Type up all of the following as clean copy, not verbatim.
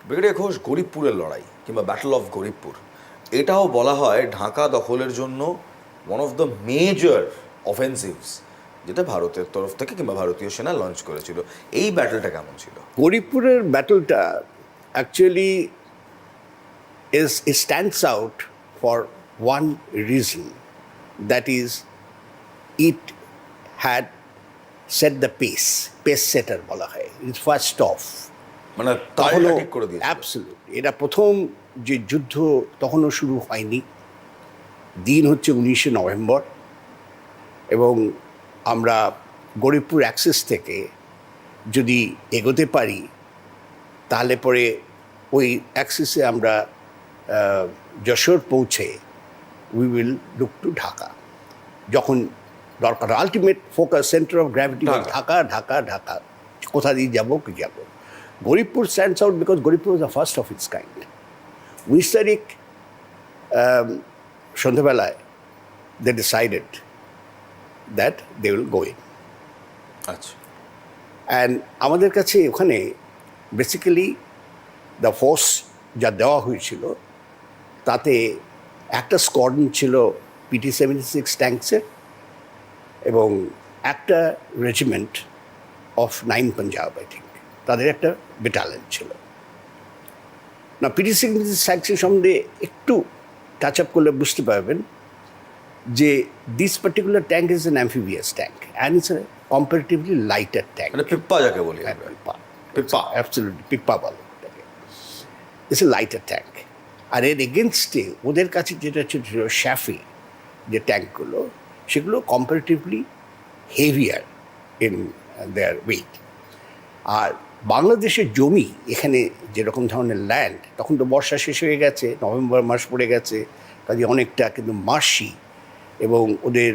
Brigadier Ghosh, গরিবপুরের লড়াই কিংবা battle of Garibpur, এটাও বলা হয় ঢাকা দখলের জন্য ওয়ান অফ দ্য মেজর অফেন্সিভস যেটা ভারতের তরফ থেকে কিংবা ভারতীয় সেনা লঞ্চ করেছিল। এই ব্যাটলটা কেমন ছিল? গরিপুরের ব্যাটলটা actually stands out for one reason, that is it had set the pace setter বলা হয়, it's first off, মানে তালটা ঠিক করে দিয়েছিল। অ্যাবসলিউট। এটা প্রথম যে যুদ্ধ তখনও শুরু হয়নি, দিন হচ্ছে 19শে নভেম্বর, এবং আমরা গরিবপুর অ্যাক্সেস থেকে যদি এগোতে পারি তাহলে পরে ওই অ্যাক্সেসে আমরা যশোর পৌঁছে we will look to Dhaka. যখন দরকার ultimate focus centre of gravity Dhaka Dhaka Dhaka, কোথা দিয়ে যাবো কি যাবো। Garibpur stands out because Garibpur was the first of its kind. 19 তারিখ সন্ধ্যাবেলায় they decided that they will go in. আচ্ছা। অ্যান্ড আমাদের কাছে ওখানে বেসিক্যালি দ্য ফোর্স যা দেওয়া হয়েছিল তাতে একটা স্কোয়াড্রন ছিল PT-76 ট্যাঙ্কসের এবং একটা regiment of 9 Punjab, I think তাদের একটা ব্যাটালিয়ন ছিল। না, PT-76 ট্যাঙ্কসের সম্বন্ধে একটু টাচ আপ করলে বুঝতে পারবেন যে this particular tank is an amphibious tank and it's a comparatively lighter tank. মানে পিপ্পা যাকে বলি, পিপ্পা, অ্যাবসলিউটলি পিপ্পা বলে ওটাকে। It's a lighter tank. আর এর এগেনস্টে ওদের কাছে যেটা ছিল শ্যাফি যে ট্যাঙ্কগুলো, সেগুলো comparatively heavier in their weight. আর বাংলাদেশের জমি এখানে যেরকম ধরনের ল্যান্ড, তখন তো বর্ষা শেষ হয়ে গেছে, নভেম্বর মাস পড়ে গেছে, কাজে অনেকটা কিন্তু মার্শি এবং ওদের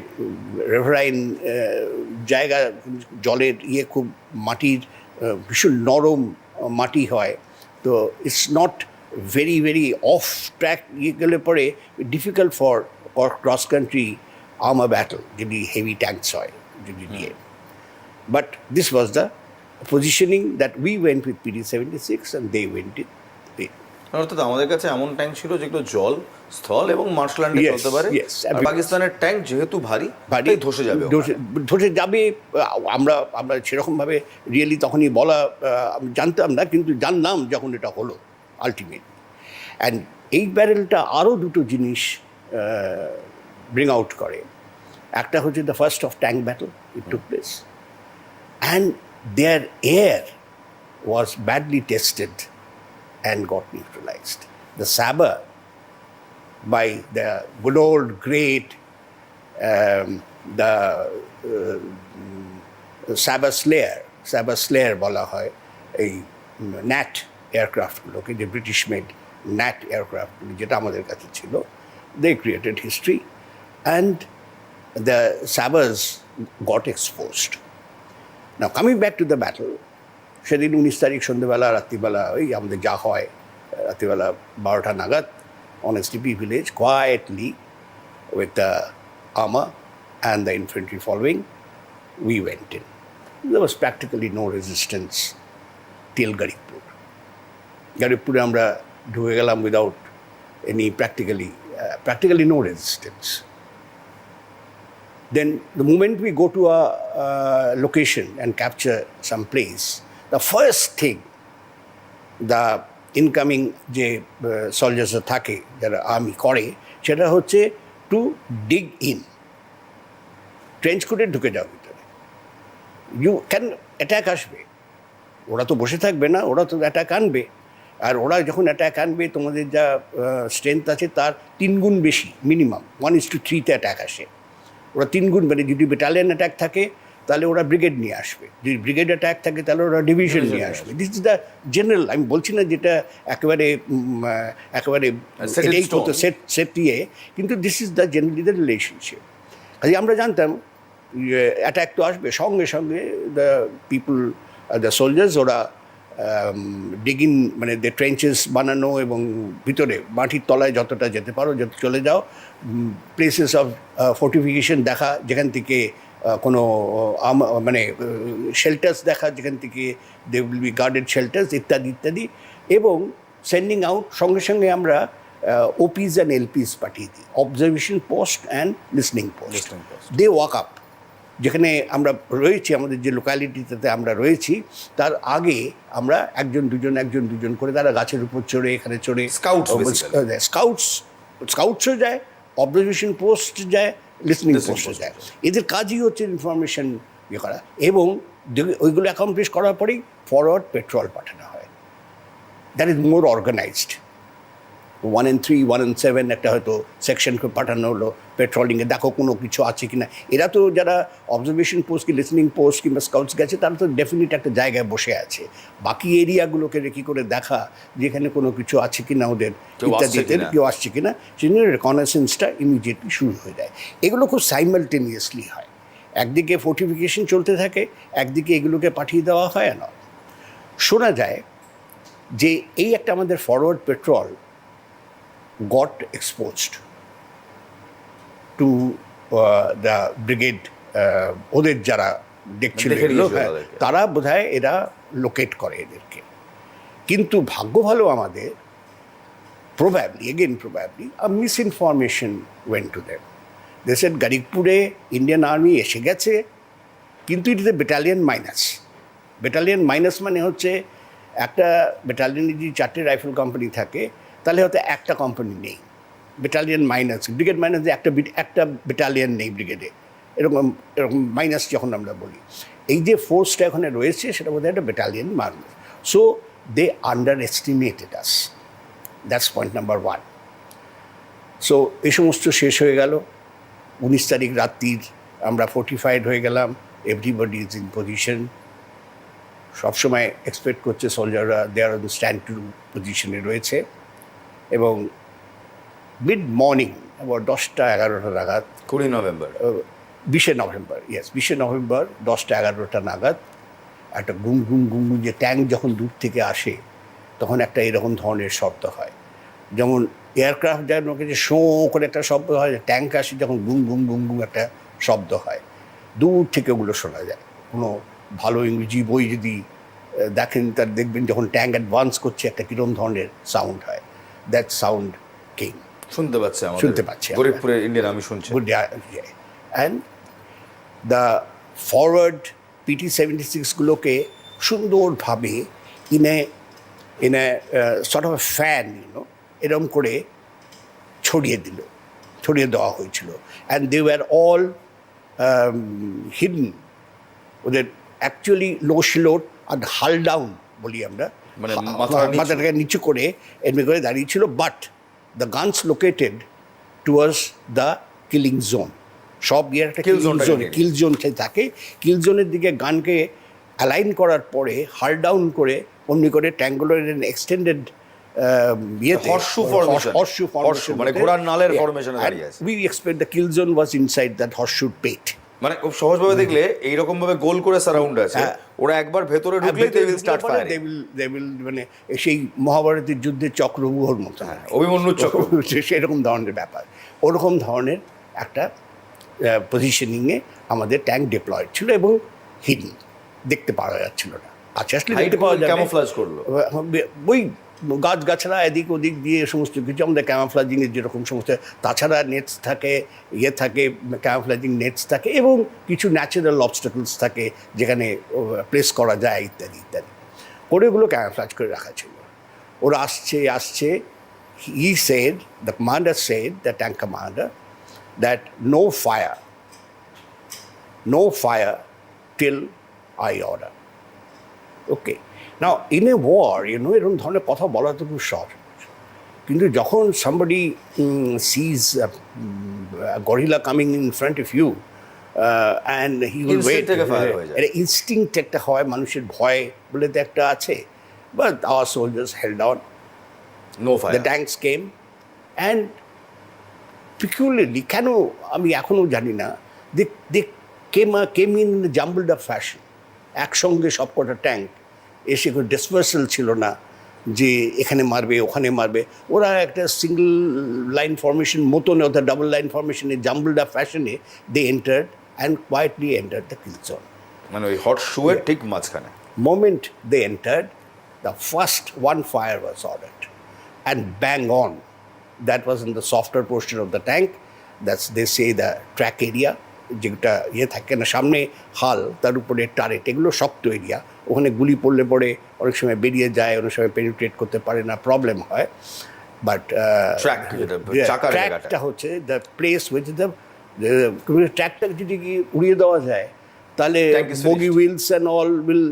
রেভারাইন জায়গা, জলের খুব মাটির ভীষণ নরম মাটি হয়, তো it's not very very off track গেলে পরে difficult for cross country armour battle যদি হেভি ট্যাঙ্কস হয় যদি নিয়ে। But this was the positioning that we went with PT-76 and they went it. অর্থাৎ আমাদের কাছে এমন ট্যাঙ্ক ছিল যেগুলো জল, স্থল এবং মার্শল্যান্ডে চলতে পারে। আর পাকিস্তানের ট্যাঙ্ক যেহেতু ভারী ধসে যাবে। আমরা সেরকমভাবে রিয়েলি তখনই বলা জানতাম না, কিন্তু জানলাম যখন এটা হলো আলটিমেটলি। অ্যান্ড এই ব্যারেলটা আরও দুটো জিনিস ব্রিং আউট করে। একটা হচ্ছে the first of tank battle it took place, and their air was badly tested and got neutralized. The Sabre, by the good old great the Sabre Slayer বলা হয় এই ন্যাট এয়ারক্রাফটগুলোকে, যে ব্রিটিশ মেড ন্যাট এয়ারক্রাফটগুলো যেটা আমাদের কাছে ছিল, they created history and the Sabres got exposed. Now coming back to the battle, সেদিন 19 তারিখ সন্ধ্যেবেলা রাত্রিবেলা ওই আমাদের যা হয় রাত্রিবেলা 12টা নাগাদ on STP village, quietly with the armor and the infantry following, we went in. There was practically no resistance till Garibpur. Garibpur আমরা ঢুকে গেলাম without any practically no resistance. Then the moment we go to a location and capture some place, the first thing the incoming যে soldiers থাকে যারা army করে, সেটা হচ্ছে two ডিগ in, trench করে ঢুকে যাও ভিতরে। ইউ ক্যান অ্যাট্যাক আসবে, ওরা তো বসে থাকবে না, ওরা তো অ্যাট্যাক আনবে। আর ওরা যখন অ্যাট্যাক আনবে তোমাদের যা স্ট্রেংথ আছে তার 3 গুণ বেশি, মিনিমাম 1:3 অ্যাট্যাক আসে। ওরা 3 গুণ, মানে যদি ব্যাটালিয়ন অ্যাট্যাক থাকে তাহলে ওরা ব্রিগেড নিয়ে আসবে, যদি ব্রিগেড অ্যাট্যাক থাকে তাহলে ওরা ডিভিশন নিয়ে আসবে। দিস ইজ দ্য জেনারেল, আমি বলছি না যেটা একেবারে এই করতো সেট দিয়ে, কিন্তু this is the generally the relationship. কাজে আমরা জানতাম অ্যাট্যাক তো আসবে, সঙ্গে সঙ্গে দ্য পিপল, দ্য সোলজার্স, ওরা ডিগিন মানে দ্য ট্রেঞ্চেস বানানো এবং ভিতরে মাটির তলায় যতটা যেতে পারো চলে যাও, প্লেসেস অফ ফোর্টিফিকেশন দেখা, যেখান থেকে কোনো মানে শেল্টার্স দেখা, যেখান থেকে they will be guarded shelters ইত্যাদি ইত্যাদি, এবং সেন্ডিং আউট, সঙ্গে সঙ্গে আমরা ওপিস অ্যান্ড এলপিস পাঠিয়ে দিই, observation post and listening post. Listening post. They walk up, যেখানে আমরা রয়েছি, আমাদের যে লোকালিটিতে আমরা রয়েছি, তার আগে আমরা একজন দুজন করে তারা গাছের উপর চড়ে, এখানে চড়ে, Scouts basically. স্কাউটসও যায়, অবজারভেশন পোস্ট যায়, লিসনিং Listening পোস্টও post যায়। এদের কাজই হচ্ছে ইনফরমেশন ইয়ে করা, এবং ওইগুলো অ্যাকমপ্লিশ করার পরেই ফরওয়ার্ড পেট্রোল পাঠানো হয়। That is more organised. 1 and 3, 1 and 7 একটা হয়তো সেকশনকে পাঠানো হলো পেট্রোলিংয়ে, দেখো কোনো কিছু আছে কি না। এরা তো যারা অবজারভেশন পোস্ট কি লিসনিং পোস্ট কিংবা স্কাউটস গেছে, তারা তো ডেফিনেট একটা জায়গায় বসে আছে, বাকি এরিয়াগুলোকে রেখে করে দেখা যেখানে কোনো কিছু আছে কি না, ওদের ইত্যাদিতে কেউ আসছে কি না, সেজন্য রেকনেসেন্সটা ইমিডিয়েটলি শুরু হয়ে যায়। এগুলো খুব সাইমালটেনিয়াসলি হয়, একদিকে ফোর্টিফিকেশন চলতে থাকে, একদিকে এগুলোকে পাঠিয়ে দেওয়া হয় না। শোনা যায় যে এই একটা আমাদের forward petrol got exposed to the brigade, ওদের যারা দেখছিল দেখে এগুলো, নিয়েছিল হ্যাঁ, তাদেরকে। তারা বোধহয় এরা লোকেট করে এদেরকে। কিন্তু ভাগ্য ভালো আমাদের, probably a misinformation went to them. They said গারিকপুরে ইন্ডিয়ান আর্মি এসে গেছে, কিন্তু it is a battalion minus. Battalion minus মানে হচ্ছে একটা ব্যাটালিয়নে যদি 4টে রাইফেল কোম্পানি থাকে, তাহলে হয়তো একটা কোম্পানি নেই। ব্যাটালিয়ন মাইনাস, ব্রিগেড মাইনাস, একটা ব্যাটালিয়ন নেই ব্রিগেডে, এরকম মাইনাস যখন আমরা বলি। এই যে ফোর্সটা এখানে রয়েছে সেটা বোধহয় একটা battalion minus. So they underestimated us, that's point number 1। So এই সমস্ত শেষ হয়ে গেল। 19 তারিখ রাত্রির আমরা ফোর্টিফাইড হয়ে গেলাম, এভরিবডি ইজ ইন পজিশন। সবসময় এক্সপেক্ট করছে সোলজাররা দেয়ার অন স্ট্যান্ড টু পজিশনে রয়েছে, এবং মিড মর্নিং আবার 10টা-11টা নাগাদ, 20 নভেম্বর, 20শে নভেম্বর, 20শে নভেম্বর 10টা-11টা নাগাদ একটা গুম গুম যে ট্যাঙ্ক যখন দূর থেকে আসে, তখন একটা এরকম ধরনের শব্দ হয়, যেমন এয়ারক্রাফট যেন যে শো করে একটা শব্দ হয়, ট্যাঙ্ক আসে যখন গুম গুম একটা শব্দ হয়, দূর থেকে ওগুলো শোনা যায়। কোনো ভালো ইংরেজি বই যদি দেখেন, তার দেখবেন যখন ট্যাঙ্ক অ্যাডভান্স করছে একটা কীরকম ধরনের সাউন্ড হয়, দ্যাট সাউন্ড কেম। শুনতে পাচ্ছে আমাদের, শুনতে পাচ্ছি আমরা। গরিবপুরের ইন্ডিয়ান আর্মি শুনছে। অ্যান্ড দ্য ফরওয়ার্ড PT-76গুলোকে সুন্দরভাবে in a sort of fan, এরকম করে ছড়িয়ে দেওয়া হয়েছিল। And they were all hidden. ওদের অ্যাকচুয়ালি লো শিলোড আর হাল ডাউন বলি আমরা, মানে মাথাটাকে নিচু করে এমনি করে দাঁড়িয়েছিল, but the guns located towards the killing zone. সব ইয়ের একটা কিল জোন থাকে, কিল জোনের দিকে গানকে অ্যালাইন করার পরে হাল ডাউন করে অমনি করে ট্যাঙ্গুলার এক্সটেন্ডেড হর্ষু ফরমেশন, মানে ঘোড়ার নালের ফরমেশনে দাঁড়িয়ে আছে। We expect the kill zone was inside that হর্ষুর পেট। মানে খুব সহজভাবে দেখলে এইরকম ভাবে গোল করে সারাউন্ড আছে, ওরা একবার ভেতরে ঢুকলেই they will start firing. They will মানে সেই মহাভারতের যুদ্ধের চক্রব্যূহর মতো, অভিমন্যুর চক্র, সেরকম ধরনের ব্যাপার। ওরকম ধরনের একটা পজিশনিংয়ে আমাদের ট্যাঙ্ক ডিপ্লয়েড ছিল এবং হিডেন, দেখতে পাওয়া যাচ্ছিল না। কাছে আসলে দেখতে পাওয়া যায়, ক্যামোফ্লেজ করলো ওই গাছগাছড়া এদিক ওদিক দিয়ে সমস্ত কিছু আমাদের ক্যামোফ্লেজিংয়ের যেরকম সমস্ত, তাছাড়া নেটস থাকে, থাকে ক্যামোফ্লেজিং নেটস থাকে, এবং কিছু ন্যাচারাল অবস্টাকলস থাকে যেখানে প্লেস করা যায় ইত্যাদি ইত্যাদি করে ওগুলো ক্যামোফ্লেজ করে রাখা ছিল। ওরা আসছে he said, the commander said, the tank commander, that no fire till I order. Okay. Now, in a war, এরকম ধরনের কথা বলা তো খুব সহজ, কিন্তু যখন somebody sees a gorilla coming in front of you and he will wait, একটা ইনস্টিংক্ট একটা হয়, মানুষের ভয় বলে তো একটা আছে, but our soldiers held on. No fire. The tanks came and peculiarly, কেন আমি এখনও জানি না, they came in a jumbled up fashion. একসঙ্গে সবকটা ট্যাঙ্ক এসে কোনো ডিসপার্সাল ছিল না যে এখানে মারবে ওখানে মারবে। ওরা একটা সিঙ্গল লাইন ফরমেশন মতন, অর্থাৎ ডাবল লাইন ফরমেশনে জাম্বলড আপ ফ্যাশনে they entered and quietly entered the kill zone. মানে ওই হট শুয়ের ঠিক মাঝখানে। Moment they entered, the first one fire was ordered. and bang on. That was in the softer portion of the tank. That's, they say, the track area. যেটা ইয়ে থাকে না, সামনে হাল, তার উপরে টারেট, এগুলো শক্ত এরিয়া। ওখানে গুলি পড়লে পরে অনেক সময় বেরিয়ে যায়, অনেক সময় পেনিট্রেট করতে পারে না, প্রবলেম হয়। বাট ট্র্যাকটা হচ্ছে দ্য প্লেস উইচ দ্য ট্র্যাকটাকে যদি কি উড়িয়ে দেওয়া যায়, তাহলে bogie wheels and all will,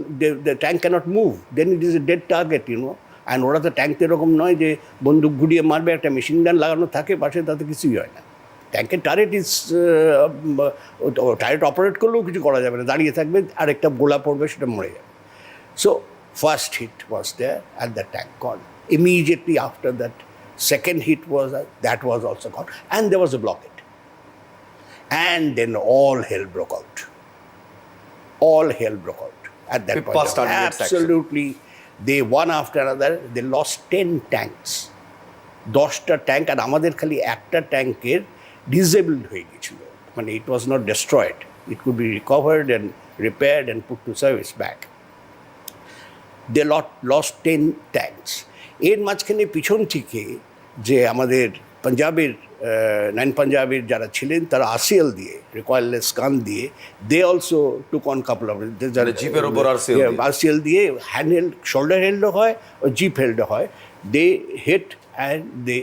the tank cannot move, then it is a dead target, you know. And ওরা তো ট্যাঙ্ক এরকম নয় যে বন্দুক ঘুরিয়ে মারবে, একটা মেশিন গান লাগানো থাকে পাশে, তাতে কিছুই হয় না। ট্যাঙ্কের টারেট ইজ, টারেট অপারেট করলেও কিছু করা যাবে না, দাঁড়িয়ে থাকবে, আর একটা গোলা পড়বে, সেটা মরে যাবে। So first hit was there and the tank gone. Immediately after that, second hit was, that was also gone, and there was a blockade. And then all hell broke out. All hell broke out at that Pippa point. started its action. Absolutely. They, one after another, they lost 10 tanks. 10টা tank, আর আমাদের খালি একটা ট্যাঙ্কের disabled হয়ে গেছিল, মানে it was not destroyed, it could be recovered and repaired and put to service back. They lost 10 tanks. এর মাঝখানে পিছন থেকে যে আমাদের পাঞ্জাবের, নাইন পাঞ্জাবের যারা ছিলেন, তারা আরসিএল দিয়ে, রিকয়েললেস গান দিয়ে, they also took on couple of, জিপের উপর আরসিএল দিয়ে হ্যান্ড হেল্ড, শোল্ডার হেল্ডও হয়, ও জিপ হেল্ডও হয়। দে hit and they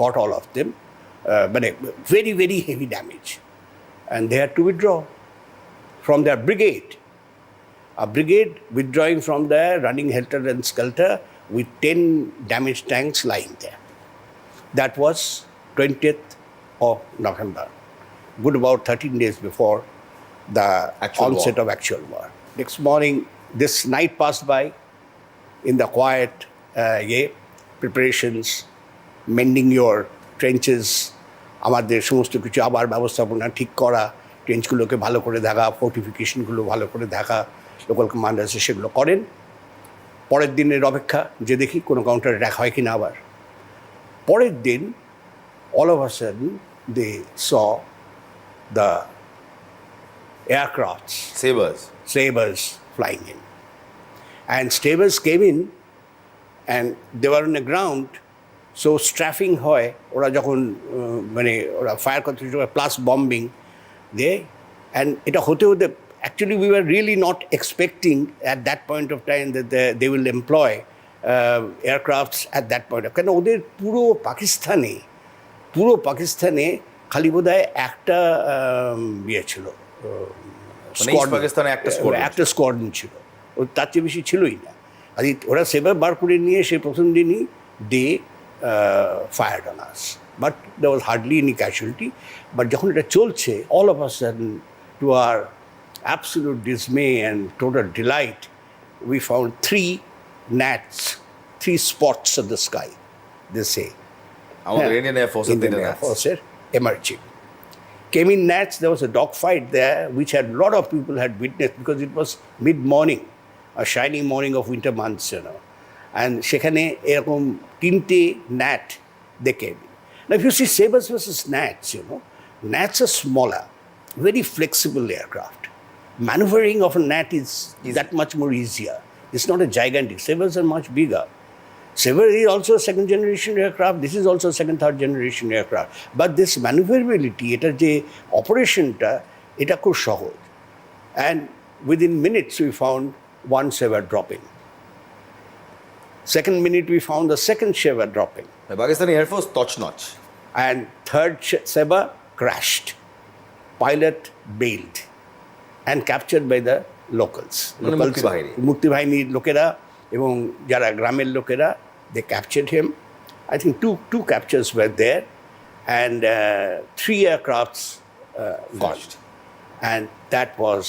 got all of them, but very, very heavy damage. And they had to withdraw from their brigade. A brigade withdrawing from there, running helter and skelter with 10 damaged tanks lying there. That was 20th of November, good about 13 days before the onset of actual war. Next morning, this night passed by in the quiet preparations, mending your trenches, আমাদের সমস্ত কিছু আবার ব্যবস্থাপনা ঠিক করা, ট্রেঞ্চগুলোকে ভালো করে দেখা, ফোর্টিফিকেশনগুলো ভালো করে দেখা, লোকাল কমান্ডার্স সেগুলো করেন। পরের দিনের অপেক্ষা, যে দেখি কোনো কাউন্টার অ্যাটাক হয় কি না। আবার পরের দিন all of a sudden they saw the aircrafts, sabers flying in, and sabers came in and they were on the ground. So strafing হয়, ওরা যখন মানে ওরা ফায়ার করতে প্লাস বম্বিং দে, অ্যান্ড এটা হতে হতে actually we were really not expecting at that point of time that they will employ aircrafts at that point. কেন ওদের পুরো পাকিস্তানে খালি বোধহয় একটা ইয়ে ছিল, পাকিস্তানে একটা স্কোয়াড্রন ছিল, তার চেয়ে বেশি ছিলই না। আর ওরা সেবার বার করে নিয়ে সে প্রথম দিনই they fired on us, but there was hardly any casualty. But যখন এটা চলছে, all of a sudden, to our absolute dismay and total delight, we found 3 gnats, 3 spots of the sky, they say. Our Indian Air Force, Indian Air Force emerging. Came in gnats, there was a dogfight there, which had a lot of people had witnessed, because it was mid-morning, a shiny morning of winter months, you know. And সেখানে এরকম 3টে ন্যাট দেখে। Now if you see sabers versus gnats, you know, gnats are smaller, very flexible aircraft. Maneuvering of a gnat is that much more easier. It's not a gigantic. Sabers are much bigger. Saber is also a second generation aircraft. This is also a second, third generation aircraft. But this maneuverability, এটার যে অপারেশনটা, এটা খুব সহজ। And within minutes we found one saber dropping. Second minute we found the second saber dropping. The Pakistani Air Force top-notch. And third saber crashed. Pilot bailed and captured by the locals. মুক্তি বাহিনীর লোকেরা এবং যারা গ্রামের লোকেরা, they captured him. I think two captures were there, and 3 aircrafts gone. And that was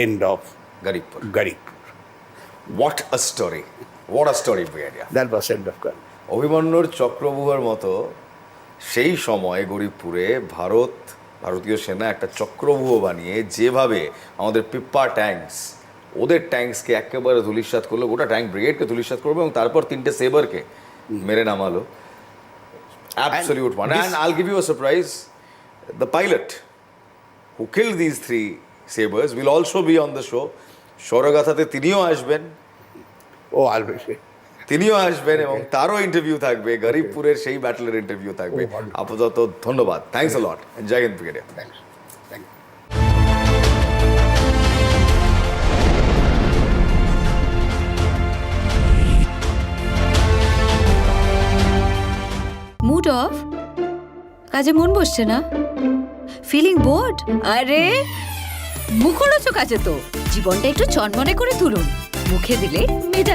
end of Garibpur. What a story. What a story, Brigadier. That was end of Garibpur. অভিমন্যুর চক্রব্যূহের মতো সেই সময় গরিবপুরে ভারতীয় সেনা একটা চক্রব্যূহ বানিয়ে যেভাবে আমাদের পিপ্পা ট্যাঙ্কস, ওদের ট্যাঙ্কসকে একেবারে ধূলিসাৎ করলো, গোটা ট্যাঙ্ক ব্রিগেডকে ধূলিসাৎ করবে, এবং তারপর 3টে সেবারকে মেরে নামালো। Absolute one. And I'll give you a surprise. The pilot who killed these 3 sabers will also be on the show. শৌর্যগাথাতে তিনিও আসবেন। Oh, I'll be তিনিও আসবেন এবং তারও ইন্টারভিউ থাকবে, গরিবপুরের সেই ব্যাটলের ইন্টারভিউ থাকবে। আপাতত ধন্যবাদ, thanks a lot, Jai Hind brigadier. Thanks. Thank you. Mood off, কাজে মন বসছে না, ফিলিং বোর্ড? আরে মুখরোচক আছে তো, জীবনটা একটু চনমনে করে তুলুন, মুখে দিলে মেজাজ